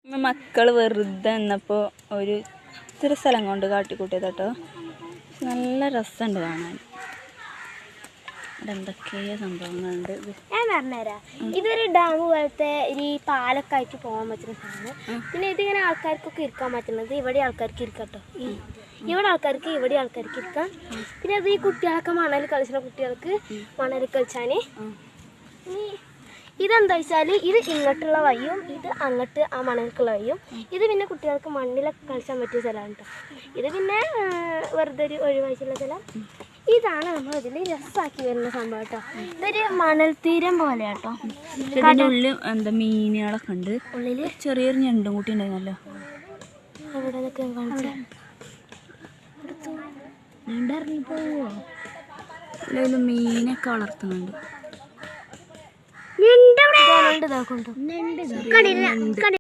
മക്കൾ വെറുതെ എന്നപ്പോൾ ഒരു ഇത്തിരി സ്ഥലം കൊണ്ട് കാട്ടിക്കൂട്ടിയത് കേട്ടോ. നല്ല രസമുണ്ട് കാണാൻ. ഇവിടെ എന്തൊക്കെയോ സംഭവങ്ങളുണ്ട്. ഞാൻ പറഞ്ഞുതരാം. ഇതൊരു ഡാം പോലത്തെ ഈ പാലൊക്കെ ആയിട്ട് പോകാൻ പറ്റുന്ന സ്ഥലമാണ്. പിന്നെ ഇതിങ്ങനെ ആൾക്കാർക്കൊക്കെ ഇരിക്കാൻ പറ്റുന്നത് ഇവിടെ ആൾക്കാർക്ക് ഇരിക്കട്ടോ. ഇവിടെ ആൾക്കാർക്ക് ഇവിടെ ആൾക്കാർക്ക് ഇരിക്കാം. പിന്നെ അത് ഈ കുട്ടികളൊക്കെ മണൽ കളിച്ചുന്ന കുട്ടികൾക്ക് മണൽ കളിച്ചാൽ ഇതെന്താ വെച്ചാൽ ഇത് ഇങ്ങോട്ടുള്ള വഴിയും ഇത് അങ്ങോട്ട് ആ മണൽക്കുള്ള വഴിയും. ഇത് പിന്നെ കുട്ടികൾക്ക് മണ്ണിലൊക്കെ കളിച്ചാൻ പറ്റിയ സ്ഥലമാണ് കേട്ടോ. ഇത് പിന്നെ വെറുതെ ഒരു ഒഴിവായിട്ടുള്ള സ്ഥലം. ഇതാണ് നമ്മൾ ഇതിൽ രസമാക്കി വരുന്ന സംഭവം കേട്ടോ. ഇതൊരു മണൽ തീരം പോലെ കേട്ടോ. ഇതിൻ്റെ ഉള്ളിൽ എന്താ മീനുകളൊക്കെ ഉണ്ട്. ഉള്ളിൽ ചെറിയൊരു ഞണ്ടും കൂട്ടി ഉണ്ടായിരുന്നല്ലോ. എവിടെ നിന്നൊക്കെ കാണിച്ചാൽ ഞണ്ടിറങ്ങി പോവോ? അതിൽ മീനൊക്കെ വളർത്തുന്നുണ്ട്. ഞണ്ട് ഇതാക്കുന്നുണ്ടോ?